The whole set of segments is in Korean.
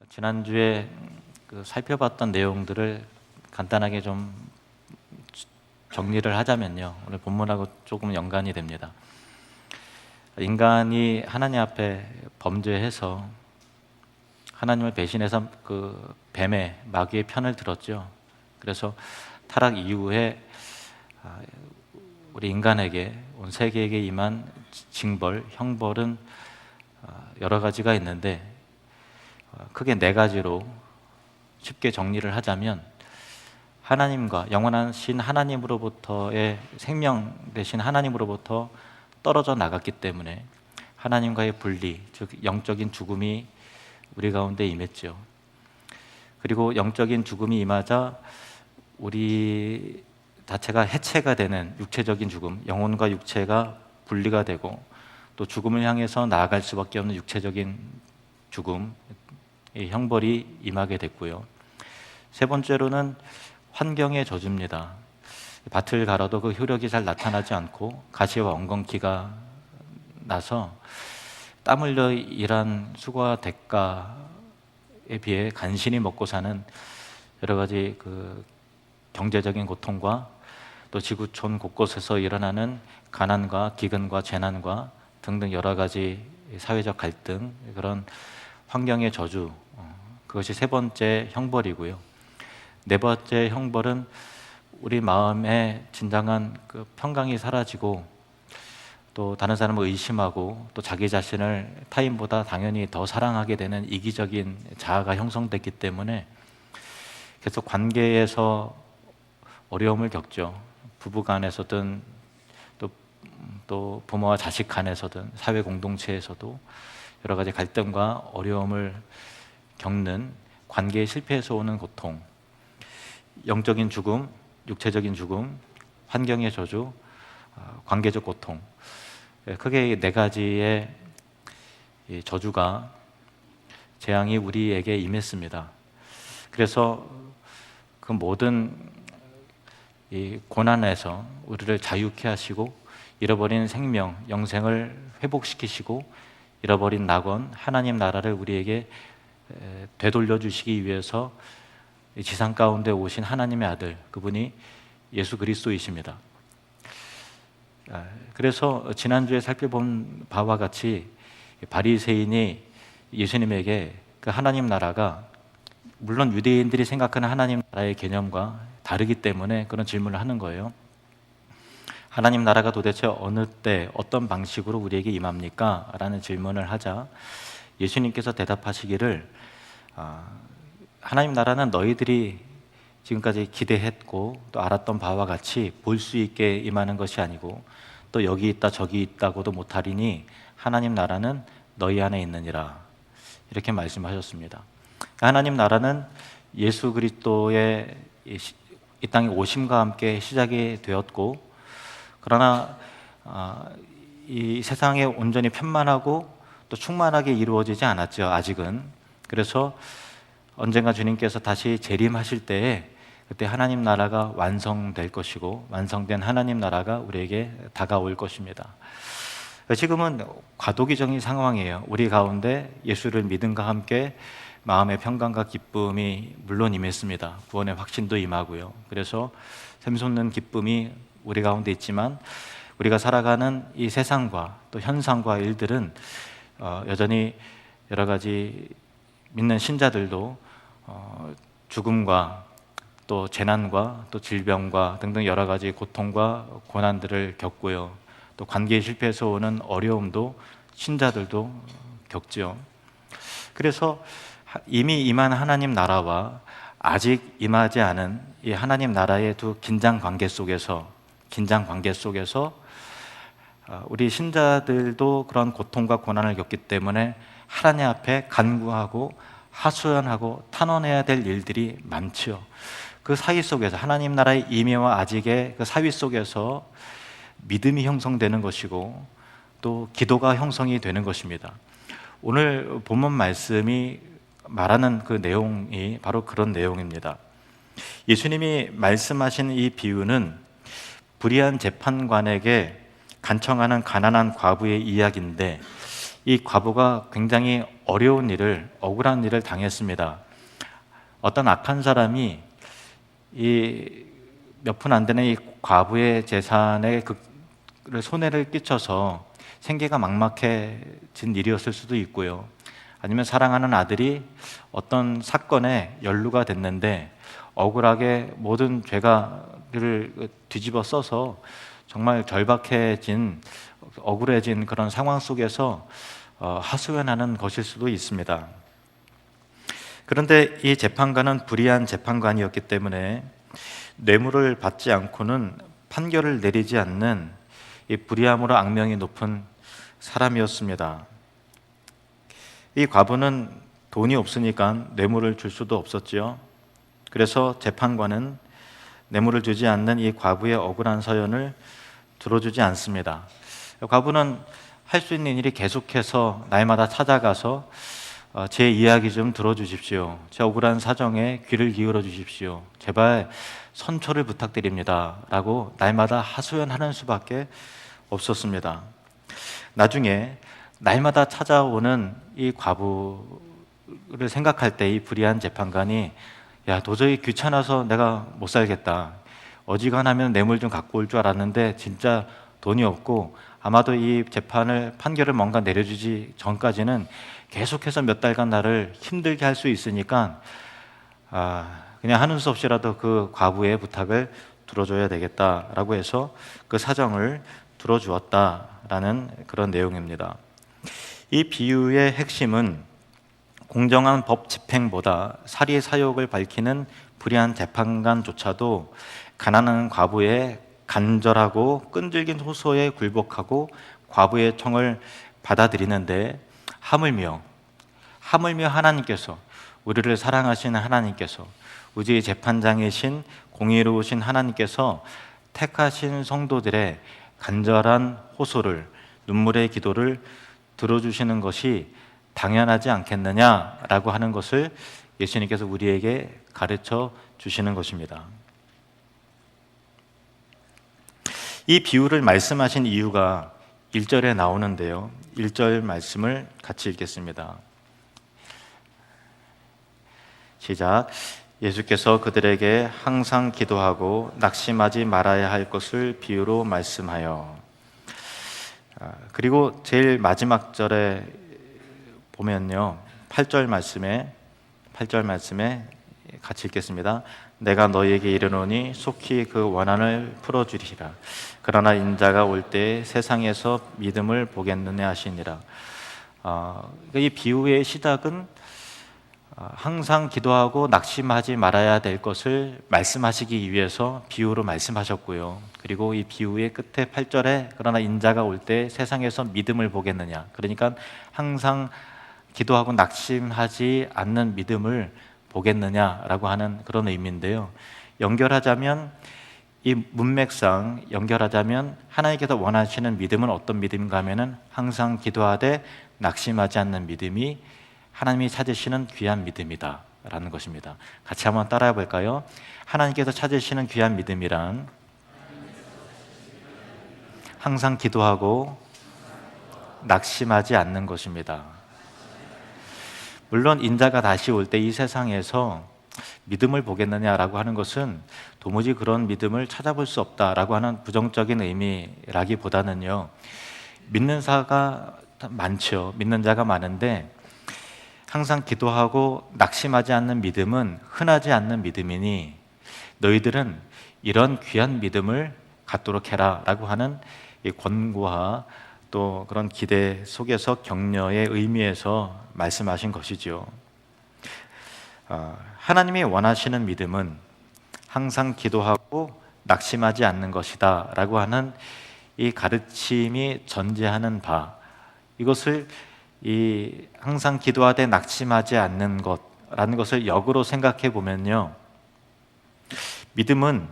지난주에 살펴봤던 내용들을 간단하게 좀 정리를 하자면요, 오늘 본문하고 조금 연관이 됩니다. 인간이 하나님 앞에 범죄해서 하나님을 배신해서 그 뱀의 마귀의 편을 들었죠. 그래서 타락 이후에 우리 인간에게, 온 세계에게 임한 징벌, 형벌은 여러 가지가 있는데 크게 네 가지로 쉽게 정리를 하자면, 하나님과 영원하신 하나님으로부터의 생명 되신 하나님으로부터 떨어져 나갔기 때문에 하나님과의 분리, 즉 영적인 죽음이 우리 가운데 임했죠. 그리고 영적인 죽음이 임하자 우리 자체가 해체가 되는 육체적인 죽음, 영혼과 육체가 분리가 되고 또 죽음을 향해서 나아갈 수밖에 없는 육체적인 죽음, 이 형벌이 임하게 됐고요. 세 번째로는 환경의 저주입니다. 밭을 갈아도 그 효력이 잘 나타나지 않고 가시와 엉겅퀴가 나서 땀 흘려 일한 수고와 대가에 비해 간신히 먹고 사는 여러 가지 그 경제적인 고통과 또 지구촌 곳곳에서 일어나는 가난과 기근과 재난과 등등 여러 가지 사회적 갈등, 그런 환경의 저주, 그것이 세 번째 형벌이고요. 네 번째 형벌은 우리 마음에 진정한 그 평강이 사라지고 또 다른 사람을 의심하고 또 자기 자신을 타인보다 당연히 더 사랑하게 되는 이기적인 자아가 형성됐기 때문에 계속 관계에서 어려움을 겪죠. 부부 간에서든 또 부모와 자식 간에서든 사회 공동체에서도 여러 가지 갈등과 어려움을 겪는 관계의 실패에서 오는 고통, 영적인 죽음, 육체적인 죽음, 환경의 저주, 관계적 고통, 크게 네 가지의 저주가, 재앙이 우리에게 임했습니다. 그래서 그 모든 이 고난에서 우리를 자유케 하시고 잃어버린 생명, 영생을 회복시키시고 잃어버린 낙원, 하나님 나라를 우리에게 되돌려 주시기 위해서 지상 가운데 오신 하나님의 아들, 그분이 예수 그리스도이십니다. 그래서 지난주에 살펴본 바와 같이 바리새인이 예수님에게 그 하나님 나라가 물론 유대인들이 생각하는 하나님 나라의 개념과 다르기 때문에 그런 질문을 하는 거예요. 하나님 나라가 도대체 어느 때 어떤 방식으로 우리에게 임합니까? 라는 질문을 하자 예수님께서 대답하시기를, 하나님 나라는 너희들이 지금까지 기대했고 또 알았던 바와 같이 볼 수 있게 임하는 것이 아니고 또 여기 있다 저기 있다고도 못하리니 하나님 나라는 너희 안에 있느니라, 이렇게 말씀하셨습니다. 하나님 나라는 예수 그리스도의 이 땅에 오심과 함께 시작이 되었고, 그러나 이 세상에 온전히 편만하고 또 충만하게 이루어지지 않았죠, 아직은. 그래서 언젠가 주님께서 다시 재림하실 때에 그때 하나님 나라가 완성될 것이고 완성된 하나님 나라가 우리에게 다가올 것입니다. 지금은 과도기적인 상황이에요. 우리 가운데 예수를 믿음과 함께 마음의 평강과 기쁨이 물론 임했습니다. 구원의 확신도 임하고요. 그래서 샘솟는 기쁨이 우리 가운데 있지만 우리가 살아가는 이 세상과 또 현상과 일들은 여전히 여러 가지 믿는 신자들도 죽음과 또 재난과 또 질병과 등등 여러 가지 고통과 고난들을 겪고요. 또 관계의 실패에서 오는 어려움도 신자들도 겪죠. 그래서 이미 임한 하나님 나라와 아직 임하지 않은 이 하나님 나라의 두 긴장 관계 속에서 우리 신자들도 그런 고통과 고난을 겪기 때문에 하나님 앞에 간구하고 하소연하고 탄원해야 될 일들이 많죠. 그 사이 속에서 하나님 나라의 임의와 아직의 그 사위 속에서 믿음이 형성되는 것이고 또 기도가 형성이 되는 것입니다. 오늘 본문 말씀이 말하는 그 내용이 바로 그런 내용입니다. 예수님이 말씀하신 이 비유는 불의한 재판관에게 간청하는 가난한 과부의 이야기인데, 이 과부가 굉장히 어려운 일을, 억울한 일을 당했습니다. 어떤 악한 사람이 이 몇 푼 안 되는 이 과부의 재산에 손해를 끼쳐서 생계가 막막해진 일이었을 수도 있고요. 아니면 사랑하는 아들이 어떤 사건에 연루가 됐는데 억울하게 모든 죄가를 뒤집어 써서 정말 절박해진, 억울해진 그런 상황 속에서 하소연하는 것일 수도 있습니다. 그런데 이 재판관은 불의한 재판관이었기 때문에 뇌물을 받지 않고는 판결을 내리지 않는 이 불의함으로 악명이 높은 사람이었습니다. 이 과부는 돈이 없으니까 뇌물을 줄 수도 없었지요. 그래서 재판관은 뇌물을 주지 않는 이 과부의 억울한 서연을 들어주지 않습니다. 과부는 할 수 있는 일이 계속해서 날마다 찾아가서 제 이야기 좀 들어주십시오. 제 억울한 사정에 귀를 기울여 주십시오. 제발 선처를 부탁드립니다. 라고 날마다 하소연하는 수밖에 없었습니다. 나중에 날마다 찾아오는 이 과부를 생각할 때 이 불의한 재판관이 야, 도저히 귀찮아서 내가 못 살겠다. 어지간하면 뇌물 좀 갖고 올 줄 알았는데 진짜 돈이 없고 아마도 이 판결을 뭔가 내려주지 전까지는 계속해서 몇 달간 나를 힘들게 할 수 있으니까 그냥 하는 수 없이라도 그 과부의 부탁을 들어줘야 되겠다라고 해서 그 사정을 들어주었다라는 그런 내용입니다. 이 비유의 핵심은 공정한 법 집행보다 사리 사욕을 밝히는 불의한 재판관조차도 가난한 과부의 간절하고 끈질긴 호소에 굴복하고 과부의 청을 받아들이는데 하물며 하나님께서, 우리를 사랑하시는 하나님께서, 우주의 재판장이신 공의로우신 하나님께서 택하신 성도들의 간절한 호소를, 눈물의 기도를 들어주시는 것이 당연하지 않겠느냐라고 하는 것을 예수님께서 우리에게 가르쳐 주시는 것입니다. 이 비유를 말씀하신 이유가 1절에 나오는데요. 1절 말씀을 같이 읽겠습니다. 시작. 예수께서 그들에게 항상 기도하고 낙심하지 말아야 할 것을 비유로 말씀하여. 그리고 제일 마지막 절에 보면요, 8절 말씀에 같이 읽겠습니다. 내가 너희에게 이르노니 속히 그 원한을 풀어주리라. 그러나 인자가 올 때 세상에서 믿음을 보겠느냐 하시니라. 이 비유의 시작은 항상 기도하고 낙심하지 말아야 될 것을 말씀하시기 위해서 비유로 말씀하셨고요. 그리고 이 비유의 끝에 8절에 그러나 인자가 올 때 세상에서 믿음을 보겠느냐, 그러니까 항상 기도하고 낙심하지 않는 믿음을 보겠느냐라고 하는 그런 의미인데요. 이 문맥상 연결하자면 하나님께서 원하시는 믿음은 어떤 믿음인가 하면은 항상 기도하되 낙심하지 않는 믿음이 하나님이 찾으시는 귀한 믿음이다 라는 것입니다. 같이 한번 따라해 볼까요? 하나님께서 찾으시는 귀한 믿음이란 항상 기도하고 낙심하지 않는 것입니다. 물론 인자가 다시 올 때 이 세상에서 믿음을 보겠느냐라고 하는 것은 도무지 그런 믿음을 찾아볼 수 없다라고 하는 부정적인 의미라기보다는요, 믿는 자가 많죠. 믿는 자가 많은데 항상 기도하고 낙심하지 않는 믿음은 흔하지 않는 믿음이니 너희들은 이런 귀한 믿음을 갖도록 해라 라고 하는 이 권고와 또 그런 기대 속에서 격려의 의미에서 말씀하신 것이죠. 하나님이 원하시는 믿음은 항상 기도하고 낙심하지 않는 것이다 라고 하는 이 가르침이 전제하는 바, 이것을 이 항상 기도하되 낙심하지 않는 것라는 것을 역으로 생각해 보면요, 믿음은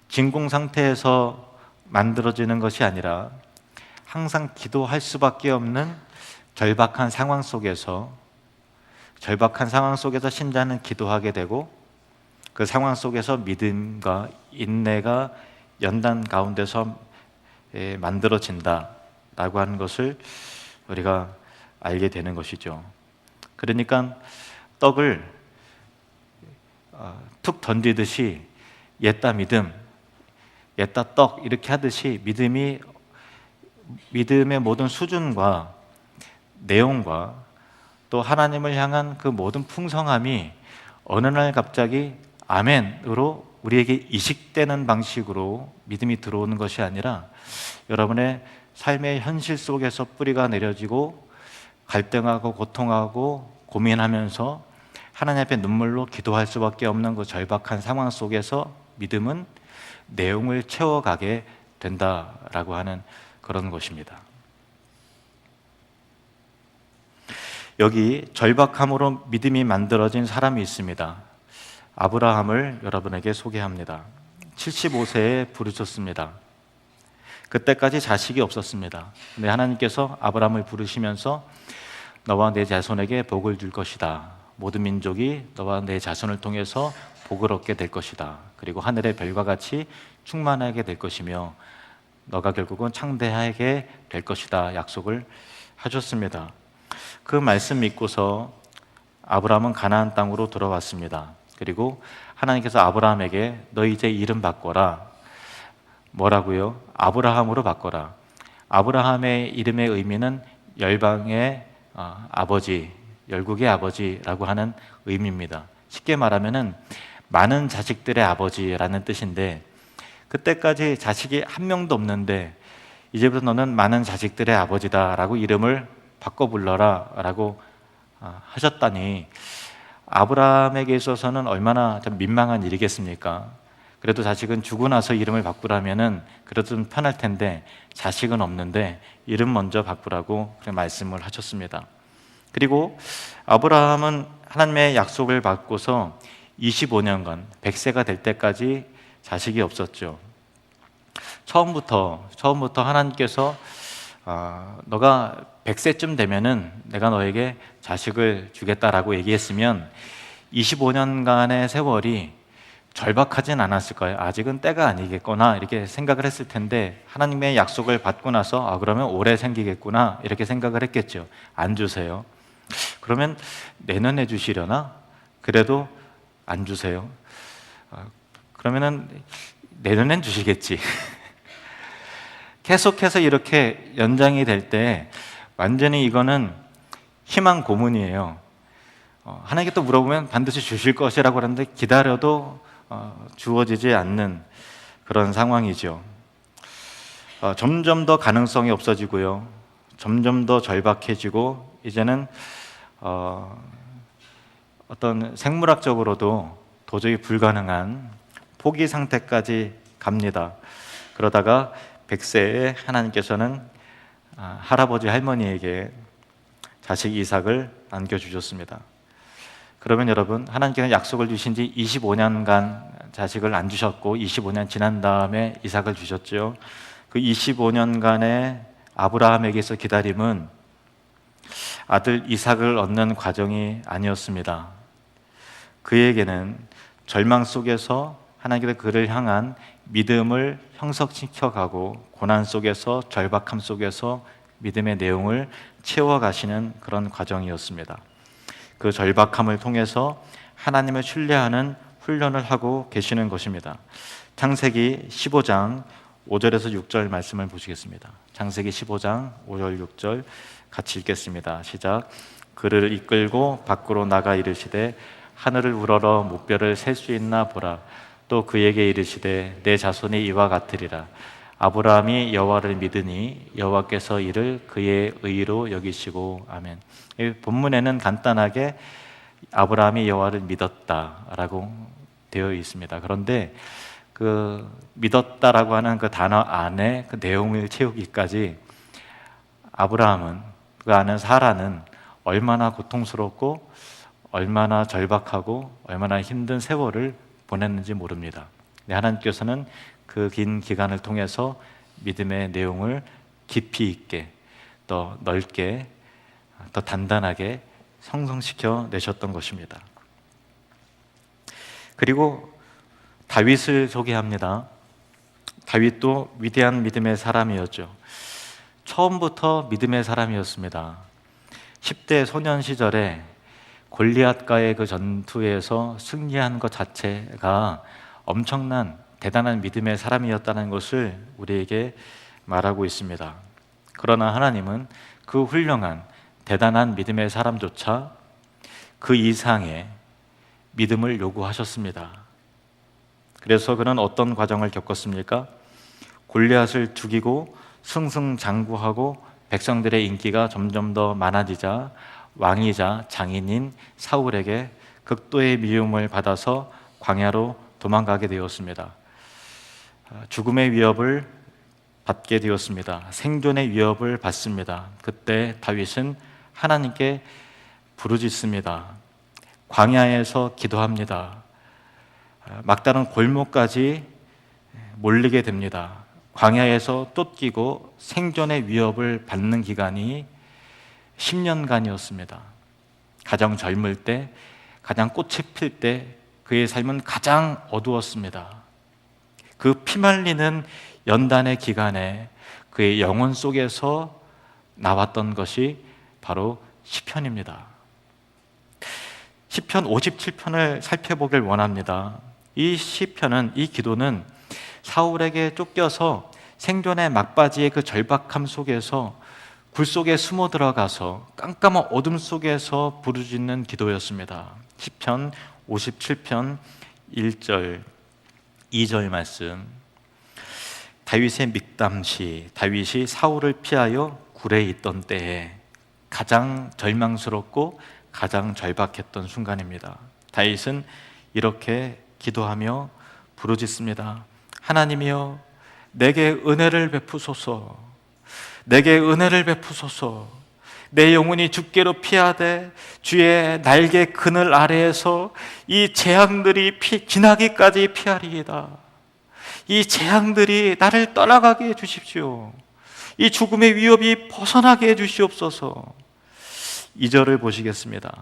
진공 상태에서 만들어지는 것이 아니라 항상 기도할 수밖에 없는 절박한 상황 속에서 신자는 기도하게 되고 그 상황 속에서 믿음과 인내가 연단 가운데서 만들어진다라고 하는 것을 우리가 알게 되는 것이죠. 그러니까 떡을 툭 던지듯이 옛다 믿음, 옛다 떡 이렇게 하듯이 믿음의 모든 수준과 내용과 또 하나님을 향한 그 모든 풍성함이 어느 날 갑자기 아멘으로 우리에게 이식되는 방식으로 믿음이 들어오는 것이 아니라 여러분의 삶의 현실 속에서 뿌리가 내려지고 갈등하고 고통하고 고민하면서 하나님 앞에 눈물로 기도할 수밖에 없는 그 절박한 상황 속에서 믿음은 내용을 채워가게 된다라고 하는 그런 것입니다. 여기 절박함으로 믿음이 만들어진 사람이 있습니다. 아브라함을 여러분에게 소개합니다. 75세에 부르셨습니다. 그때까지 자식이 없었습니다. 근데 하나님께서 아브라함을 부르시면서 너와 내 자손에게 복을 줄 것이다. 모든 민족이 너와 내 자손을 통해서 복을 얻게 될 것이다. 그리고 하늘의 별과 같이 충만하게 될 것이며 너가 결국은 창대하게 될 것이다. 약속을 하셨습니다. 그 말씀 믿고서 아브라함은 가나안 땅으로 들어왔습니다. 그리고 하나님께서 아브라함에게 너 이제 이름 바꿔라. 뭐라고요? 아브라함으로 바꿔라. 아브라함의 이름의 의미는 열방의 아버지, 열국의 아버지라고 하는 의미입니다. 쉽게 말하면은 많은 자식들의 아버지라는 뜻인데 그때까지 자식이 한 명도 없는데 이제부터 너는 많은 자식들의 아버지다라고 이름을 바꿔 불러라 라고 하셨다니 아브라함에게 있어서는 얼마나 좀 민망한 일이겠습니까? 그래도 자식은 죽고 나서 이름을 바꾸라면은 그래도 좀 편할 텐데 자식은 없는데 이름 먼저 바꾸라고 말씀을 하셨습니다. 그리고 아브라함은 하나님의 약속을 받고서 25년간 100세가 될 때까지 자식이 없었죠. 처음부터 하나님께서 너가 100세쯤 되면은 내가 너에게 자식을 주겠다라고 얘기했으면 25년간의 세월이 절박하진 않았을까요? 아직은 때가 아니겠거나 이렇게 생각을 했을 텐데 하나님의 약속을 받고 나서 그러면 오래 생기겠구나 이렇게 생각을 했겠죠. 안 주세요. 그러면 내년에 주시려나? 그래도 안 주세요. 그러면은 내년엔 주시겠지. 계속해서 이렇게 연장이 될 때 완전히 이거는 희망 고문이에요. 하나님께 또 물어보면 반드시 주실 것이라고 하는데 기다려도 주어지지 않는 그런 상황이죠. 점점 더 가능성이 없어지고요. 점점 더 절박해지고 이제는 어떤 생물학적으로도 도저히 불가능한 포기 상태까지 갑니다. 그러다가 100세에 하나님께서는 할아버지 할머니에게 자식 이삭을 안겨주셨습니다. 그러면 여러분, 하나님께서 약속을 주신 지 25년간 자식을 안 주셨고 25년 지난 다음에 이삭을 주셨죠. 그 25년간의 아브라함에게서 기다림은 아들 이삭을 얻는 과정이 아니었습니다. 그에게는 절망 속에서 하나님께서 그를 향한 믿음을 형성시켜가고 고난 속에서 절박함 속에서 믿음의 내용을 채워가시는 그런 과정이었습니다. 그 절박함을 통해서 하나님을 신뢰하는 훈련을 하고 계시는 것입니다. 창세기 15장 5절에서 6절 말씀을 보시겠습니다. 창세기 15장 5절 6절 같이 읽겠습니다. 시작. 그를 이끌고 밖으로 나가 이르시되 하늘을 우러러 무뼈를 셀 수 있나 보라. 또 그에게 이르시되 내 자손이 이와 같으리라. 아브라함이 여호와를 믿으니 여호와께서 이를 그의 의로 여기시고. 아멘. 본문에는 간단하게 아브라함이 여호와를 믿었다라고 되어 있습니다. 그런데 그 믿었다라고 하는 그 단어 안에 그 내용을 채우기까지 아브라함은 그 아는 사라는 얼마나 고통스럽고 얼마나 절박하고 얼마나 힘든 세월을 보냈는지 모릅니다. 하나님께서는 그 긴 기간을 통해서 믿음의 내용을 깊이 있게 더 넓게 더 단단하게 형성시켜 내셨던 것입니다. 그리고 다윗을 소개합니다. 다윗도 위대한 믿음의 사람이었죠. 처음부터 믿음의 사람이었습니다. 10대 소년 시절에 골리앗과의 그 전투에서 승리한 것 자체가 엄청난 대단한 믿음의 사람이었다는 것을 우리에게 말하고 있습니다. 그러나 하나님은 그 훌륭한 대단한 믿음의 사람조차 그 이상의 믿음을 요구하셨습니다. 그래서 그는 어떤 과정을 겪었습니까? 골리앗을 죽이고 승승장구하고 백성들의 인기가 점점 더 많아지자 왕이자 장인인 사울에게 극도의 미움을 받아서 광야로 도망가게 되었습니다. 죽음의 위협을 받게 되었습니다. 생존의 위협을 받습니다. 그때 다윗은 하나님께 부르짖습니다. 광야에서 기도합니다. 막다른 골목까지 몰리게 됩니다. 광야에서 쫓기고 생존의 위협을 받는 기간이 10년간이었습니다. 가장 젊을 때, 가장 꽃이 필 때 그의 삶은 가장 어두웠습니다. 그 피말리는 연단의 기간에 그의 영혼 속에서 나왔던 것이 바로 시편입니다. 시편 57편을 살펴보길 원합니다. 이 시편은, 이 기도는 사울에게 쫓겨서 생존의 막바지의 그 절박함 속에서 굴 속에 숨어 들어가서 깜깜한 어둠 속에서 부르짖는 기도였습니다. 시편 57편 1절, 2절 말씀. 다윗의 믹담시, 다윗이 사울을 피하여 굴에 있던 때에 가장 절망스럽고 가장 절박했던 순간입니다. 다윗은 이렇게 기도하며 부르짖습니다. 하나님이여, 내게 은혜를 베푸소서. 내게 은혜를 베푸소서. 내 영혼이 주께로 피하되 주의 날개 그늘 아래에서 이 재앙들이 지나기까지 피하리이다. 이 재앙들이 나를 떠나가게 해주십시오. 이 죽음의 위협이 벗어나게 해주시옵소서. 2절을 보시겠습니다.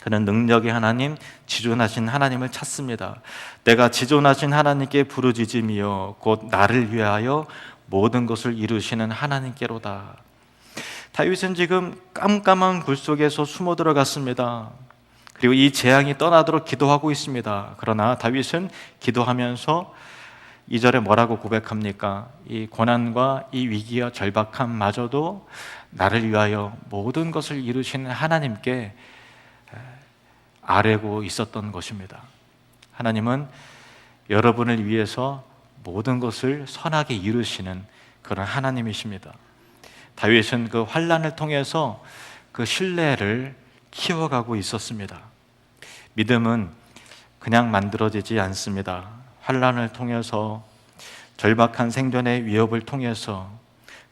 그는 능력의 하나님, 지존하신 하나님을 찾습니다. 내가 지존하신 하나님께 부르짖으며 곧 나를 위하여 모든 것을 이루시는 하나님께로다. 다윗은 지금 깜깜한 굴 속에서 숨어 들어갔습니다. 그리고 이 재앙이 떠나도록 기도하고 있습니다. 그러나 다윗은 기도하면서 2절에 뭐라고 고백합니까? 이 고난과 이 위기와 절박함마저도 나를 위하여 모든 것을 이루시는 하나님께 아뢰고 있었던 것입니다. 하나님은 여러분을 위해서 모든 것을 선하게 이루시는 그런 하나님이십니다. 다윗은 그 환난을 통해서 그 신뢰를 키워가고 있었습니다. 믿음은 그냥 만들어지지 않습니다. 환난을 통해서, 절박한 생존의 위협을 통해서,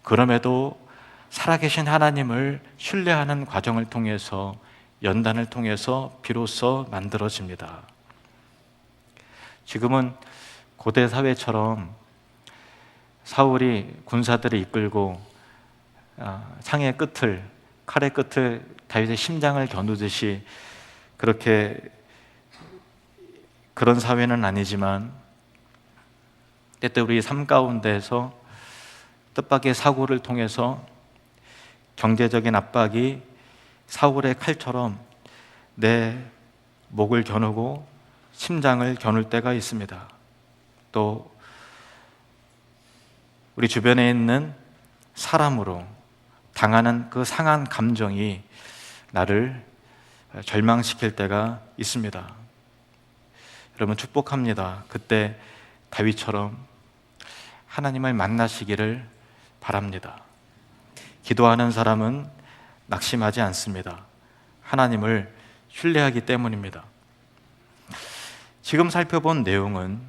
그럼에도 살아계신 하나님을 신뢰하는 과정을 통해서, 연단을 통해서 비로소 만들어집니다. 지금은 고대 사회처럼 사울이 군사들을 이끌고 창의 끝을, 칼의 끝을 다윗의 심장을 겨누듯이 그렇게 그런 사회는 아니지만, 때때 우리 삶 가운데서 뜻밖의 사고를 통해서 경제적인 압박이 사울의 칼처럼 내 목을 겨누고 심장을 겨눌 때가 있습니다. 또 우리 주변에 있는 사람으로 당하는 그 상한 감정이 나를 절망시킬 때가 있습니다. 여러분, 축복합니다. 그때 다윗처럼 하나님을 만나시기를 바랍니다. 기도하는 사람은 낙심하지 않습니다. 하나님을 신뢰하기 때문입니다. 지금 살펴본 내용은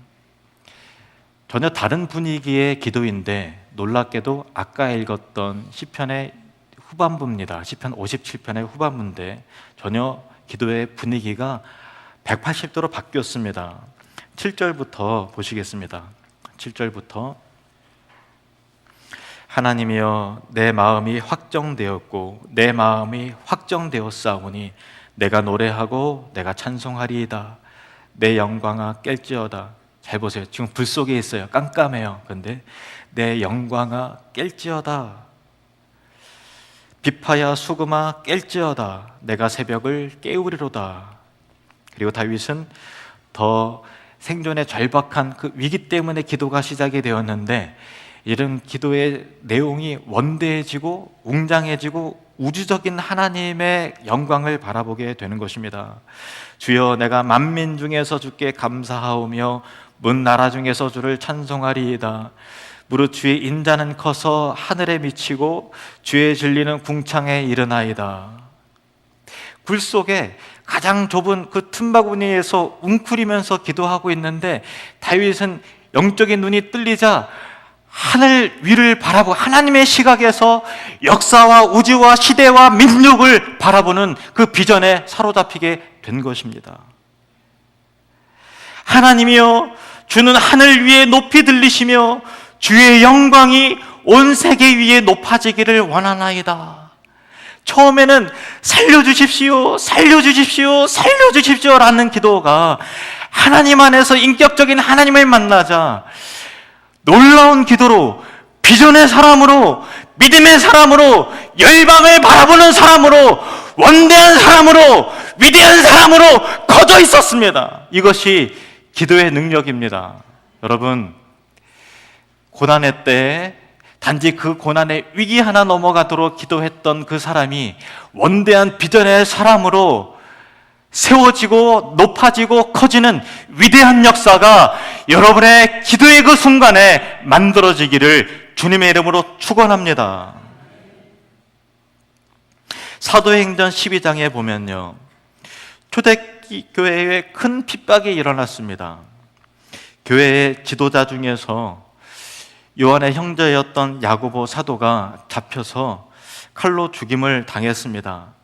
전혀 다른 분위기의 기도인데, 놀랍게도 아까 읽었던 시편의 후반부입니다. 시편 57편의 후반부인데 전혀 기도의 분위기가 180도로 바뀌었습니다. 7절부터 보시겠습니다. 7절부터 하나님이여, 내 마음이 확정되었고 내 마음이 확정되었사오니 내가 노래하고 내가 찬송하리이다. 내 영광아 깰지어다. 잘 보세요. 지금 불 속에 있어요. 깜깜해요. 그런데 내 영광아 깰지어다. 비파야 수금아 깰지어다 내가 새벽을 깨우리로다. 그리고 다윗은 더 생존의 절박한 그 위기 때문에 기도가 시작이 되었는데, 이런 기도의 내용이 원대해지고 웅장해지고 우주적인 하나님의 영광을 바라보게 되는 것입니다. 주여, 내가 만민 중에서 주께 감사하오며 문 나라 중에서 주를 찬송하리이다. 무릇 주의 인자는 커서 하늘에 미치고 주의 진리는 궁창에 이르나이다. 굴 속에 가장 좁은 그 틈바구니에서 웅크리면서 기도하고 있는데, 다윗은 영적인 눈이 뜰리자 하늘 위를 바라보고 하나님의 시각에서 역사와 우주와 시대와 민족을 바라보는 그 비전에 사로잡히게 된 것입니다. 하나님이여, 주는 하늘 위에 높이 들리시며 주의 영광이 온 세계 위에 높아지기를 원하나이다. 처음에는 살려주십시오, 살려주십시오, 살려주십시오 라는 기도가 하나님 안에서 인격적인 하나님을 만나자 놀라운 기도로, 비전의 사람으로, 믿음의 사람으로, 열방을 바라보는 사람으로, 원대한 사람으로, 위대한 사람으로 커져 있었습니다. 이것이 기도의 능력입니다. 여러분, 고난의 때에 단지 그 고난의 위기 하나 넘어가도록 기도했던 그 사람이 원대한 비전의 사람으로 세워지고 높아지고 커지는 위대한 역사가 여러분의 기도의 그 순간에 만들어지기를 주님의 이름으로 축원합니다. 사도행전 12장에 보면요, 초대교회에 큰 핍박이 일어났습니다. 교회의 지도자 중에서 요한의 형제였던 야고보 사도가 잡혀서 칼로 죽임을 당했습니다.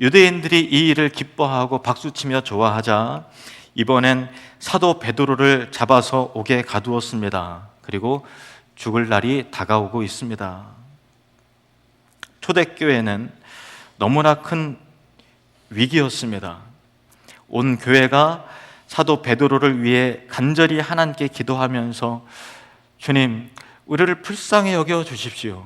유대인들이 이 일을 기뻐하고 박수치며 좋아하자 이번엔 사도 베드로를 잡아서 옥에 가두었습니다. 그리고 죽을 날이 다가오고 있습니다. 초대교회는 너무나 큰 위기였습니다. 온 교회가 사도 베드로를 위해 간절히 하나님께 기도하면서, 주님, 우리를 불쌍히 여겨 주십시오.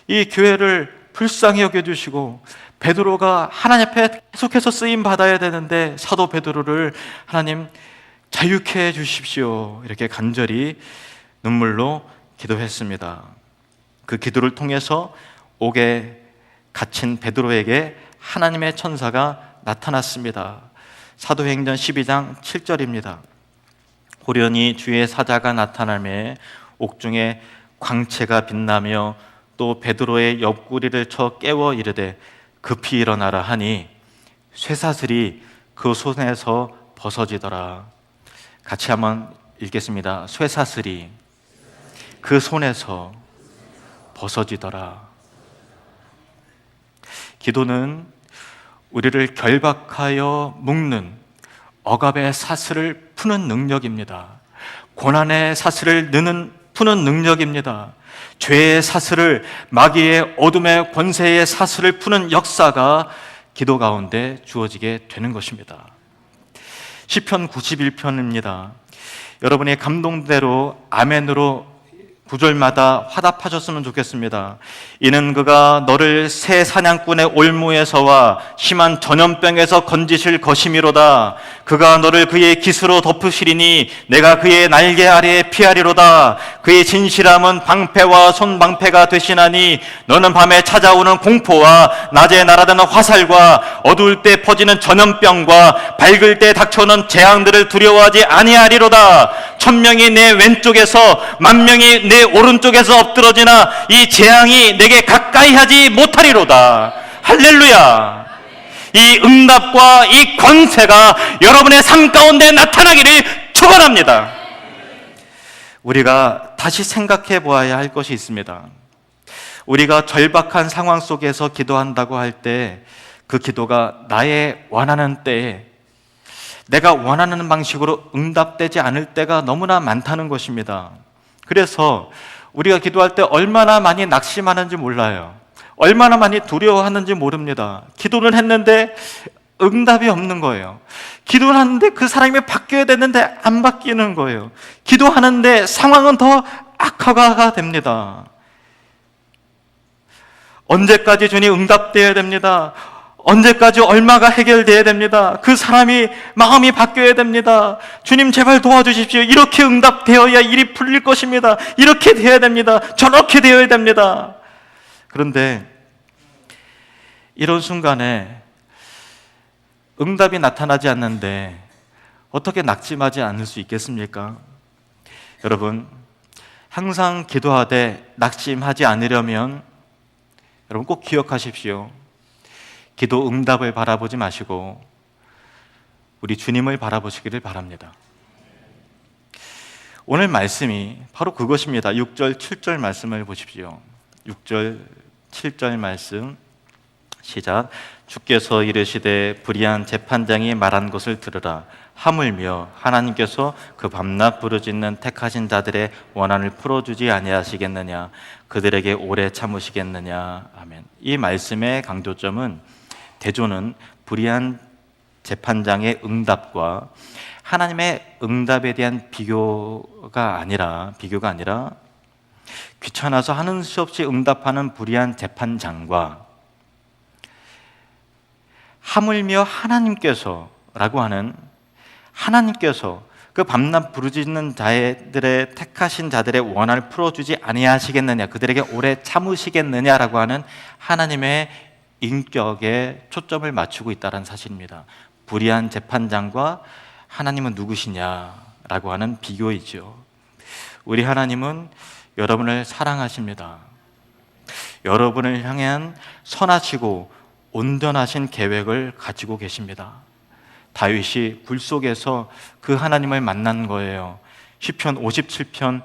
이 교회를 불쌍히 여겨 주시고 베드로가 하나님 앞에 계속해서 쓰임 받아야 되는데 사도 베드로를 하나님 자유케 해 주십시오. 이렇게 간절히 눈물로 기도했습니다. 그 기도를 통해서 옥에 갇힌 베드로에게 하나님의 천사가 나타났습니다. 사도행전 12장 7절입니다. 호련히 주의 사자가 나타나매 옥중에 광채가 빛나며 또 베드로의 옆구리를 쳐 깨워 이르되 급히 일어나라 하니 쇠사슬이 그 손에서 벗어지더라. 같이 한번 읽겠습니다. 쇠사슬이 그 손에서 벗어지더라. 기도는 우리를 결박하여 묶는 억압의 사슬을 푸는 능력입니다. 고난의 사슬을 푸는 능력입니다. 죄의 사슬을, 마귀의 어둠의 권세의 사슬을 푸는 역사가 기도 가운데 주어지게 되는 것입니다. 시편 91편입니다. 여러분이 감동대로 아멘으로 구절마다 화답하셨으면 좋겠습니다. 이는 그가 너를 새 사냥꾼의 올무에서와 심한 전염병에서 건지실 것이미로다. 그가 너를 그의 깃으로 덮으시리니 내가 그의 날개 아래에 피하리로다. 그의 진실함은 방패와 손방패가 되시나니 너는 밤에 찾아오는 공포와 낮에 날아드는 화살과 어두울 때 퍼지는 전염병과 밝을 때 닥쳐오는 재앙들을 두려워하지 아니하리로다. 1000명이 내 왼쪽에서 10,000명이 내 오른쪽에서 엎드러지나 이 재앙이 내게 가까이 하지 못하리로다. 할렐루야. 이 응답과 이 권세가 여러분의 삶 가운데 나타나기를 축원합니다. 우리가 다시 생각해 보아야 할 것이 있습니다. 우리가 절박한 상황 속에서 기도한다고 할 때 그 기도가 나의 원하는 때에 내가 원하는 방식으로 응답되지 않을 때가 너무나 많다는 것입니다. 그래서 우리가 기도할 때 얼마나 많이 낙심하는지 몰라요. 얼마나 많이 두려워하는지 모릅니다. 기도는 했는데 응답이 없는 거예요. 기도를 하는데 그 사람이 바뀌어야 되는데 안 바뀌는 거예요. 기도하는데 상황은 더 악화가 됩니다. 언제까지 주님 응답되어야 됩니다. 언제까지 얼마가 해결돼야 됩니다. 그 사람이 마음이 바뀌어야 됩니다. 주님 제발 도와주십시오. 이렇게 응답되어야 일이 풀릴 것입니다. 이렇게 되어야 됩니다. 저렇게 되어야 됩니다. 그런데 이런 순간에 응답이 나타나지 않는데 어떻게 낙심하지 않을 수 있겠습니까? 여러분, 항상 기도하되 낙심하지 않으려면 여러분 꼭 기억하십시오. 기도 응답을 바라보지 마시고 우리 주님을 바라보시기를 바랍니다. 오늘 말씀이 바로 그것입니다. 6절, 7절 말씀을 보십시오. 6절, 7절 말씀 시작. 주께서 이르시되 불의한 재판장이 말한 것을 들으라. 하물며 하나님께서 그 밤낮 부르짖는 택하신 자들의 원한을 풀어주지 아니하시겠느냐. 그들에게 오래 참으시겠느냐. 아멘. 이 말씀의 강조점은 대조는 불의한 재판장의 응답과 하나님의 응답에 대한 비교가 아니라 귀찮아서 하는 수 없이 응답하는 불의한 재판장과 하물며 하나님께서라고 하는 하나님께서 그 밤낮 부르짖는 자들의 택하신 자들의 원한을 풀어주지 아니하시겠느냐, 그들에게 오래 참으시겠느냐라고 하는 하나님의 인격에 초점을 맞추고 있다는 사실입니다. 불의한 재판장과 하나님은 누구시냐라고 하는 비교이죠. 우리 하나님은 여러분을 사랑하십니다. 여러분을 향한 선하시고 온전하신 계획을 가지고 계십니다. 다윗이 굴 속에서 그 하나님을 만난 거예요. 시편 57편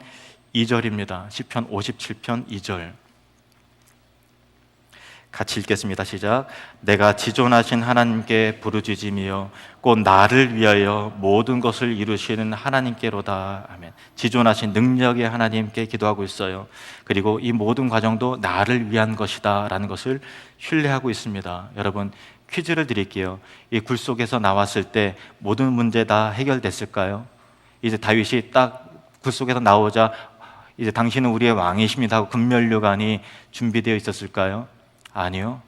2절입니다. 시편 57편 2절 같이 읽겠습니다. 시작. 내가 지존하신 하나님께 부르짖으며 곧 나를 위하여 모든 것을 이루시는 하나님께로다. 아멘. 지존하신 능력의 하나님께 기도하고 있어요. 그리고 이 모든 과정도 나를 위한 것이다 라는 것을 신뢰하고 있습니다. 여러분, 퀴즈를 드릴게요. 이 굴 속에서 나왔을 때 모든 문제 다 해결됐을까요? 이제 다윗이 딱 굴 속에서 나오자 이제 당신은 우리의 왕이십니다 하고 금면류관이 준비되어 있었을까요? 아니요.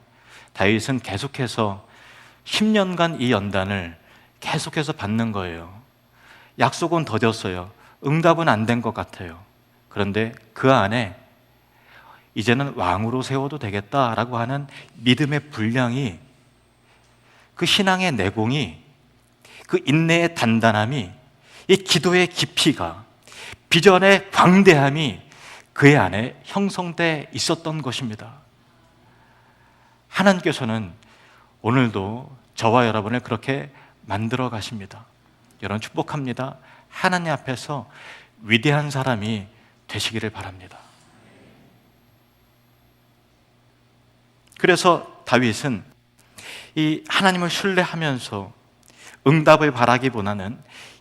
다윗은 계속해서 10년간 이 연단을 계속해서 받는 거예요. 약속은 더뎠어요. 응답은 안 된 것 같아요. 그런데 그 안에 이제는 왕으로 세워도 되겠다라고 하는 믿음의 분량이, 그 신앙의 내공이, 그 인내의 단단함이, 이 기도의 깊이가, 비전의 광대함이 그의 안에 형성돼 있었던 것입니다. 하나님께서는 오늘도 저와 여러분을 그렇게 만들어 가십니다. 여러분 축복합니다. 하나님 앞에서 위대한 사람이 되시기를 바랍니다. 그래서 다윗은 이 하나님을 신뢰하면서 응답을 바라기보다는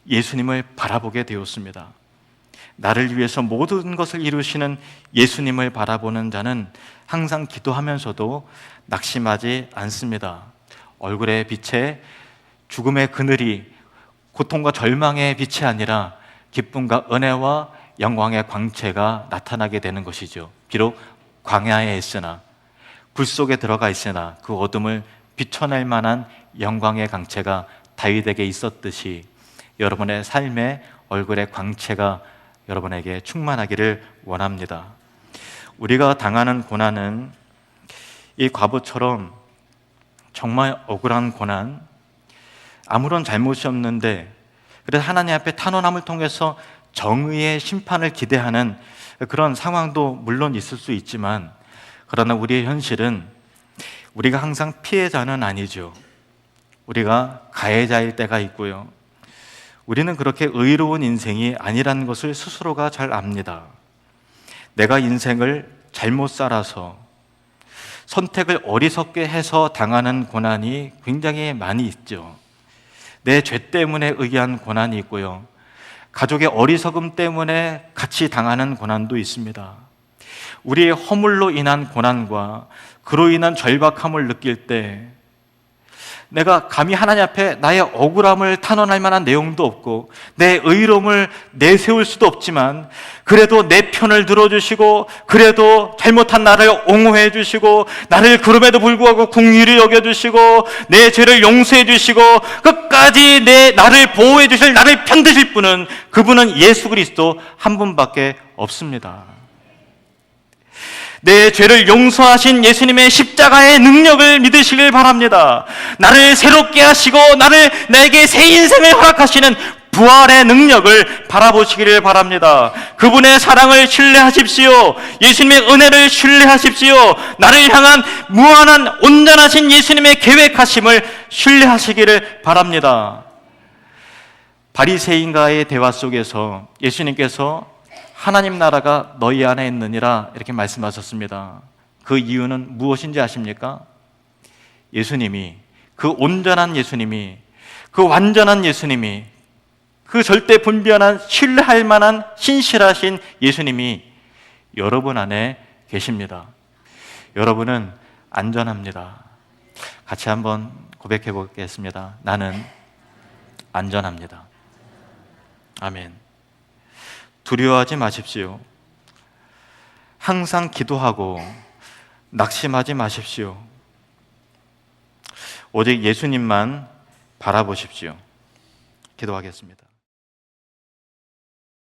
예수님을 바라보게 되었습니다. 나를 위해서 모든 것을 이루시는 예수님을 바라보는 자는 항상 기도하면서도 낙심하지 않습니다. 얼굴의 빛에 죽음의 그늘이 고통과 절망의 빛이 아니라 기쁨과 은혜와 영광의 광채가 나타나게 되는 것이죠. 비록 광야에 있으나, 불 속에 들어가 있으나 그 어둠을 비춰낼 만한 영광의 광채가 다윗에게 있었듯이 여러분의 삶의 얼굴의 광채가 여러분에게 충만하기를 원합니다. 우리가 당하는 고난은 이 과부처럼 정말 억울한 고난, 아무런 잘못이 없는데 그래서 하나님 앞에 탄원함을 통해서 정의의 심판을 기대하는 그런 상황도 물론 있을 수 있지만, 그러나 우리의 현실은 우리가 항상 피해자는 아니죠. 우리가 가해자일 때가 있고요. 우리는 그렇게 의로운 인생이 아니라는 것을 스스로가 잘 압니다. 내가 인생을 잘못 살아서 선택을 어리석게 해서 당하는 고난이 굉장히 많이 있죠. 내 죄 때문에 의한 고난이 있고요. 가족의 어리석음 때문에 같이 당하는 고난도 있습니다. 우리의 허물로 인한 고난과 그로 인한 절박함을 느낄 때 내가 감히 하나님 앞에 나의 억울함을 탄원할 만한 내용도 없고 내 의로움을 내세울 수도 없지만 그래도 내 편을 들어주시고 그래도 잘못한 나를 옹호해 주시고 나를 그럼에도 불구하고 긍휼히 여겨주시고 내 죄를 용서해 주시고 끝까지 나를 보호해 주실, 나를 편드실 분은, 그분은 예수 그리스도 한 분밖에 없습니다. 내 죄를 용서하신 예수님의 십자가의 능력을 믿으시길 바랍니다. 나를 새롭게 하시고 나에게 새 인생을 허락하시는 부활의 능력을 바라보시기를 바랍니다. 그분의 사랑을 신뢰하십시오. 예수님의 은혜를 신뢰하십시오. 나를 향한 무한한 온전하신 예수님의 계획하심을 신뢰하시기를 바랍니다. 바리새인과의 대화 속에서 예수님께서 하나님 나라가 너희 안에 있느니라 이렇게 말씀하셨습니다. 그 이유는 무엇인지 아십니까? 예수님이, 그 온전한 예수님이, 그 완전한 예수님이, 그 절대 분별한 신뢰할 만한 신실하신 예수님이 여러분 안에 계십니다. 여러분은 안전합니다. 같이 한번 고백해 보겠습니다. 나는 안전합니다. 아멘. 두려워하지 마십시오. 항상 기도하고 낙심하지 마십시오. 오직 예수님만 바라보십시오. 기도하겠습니다.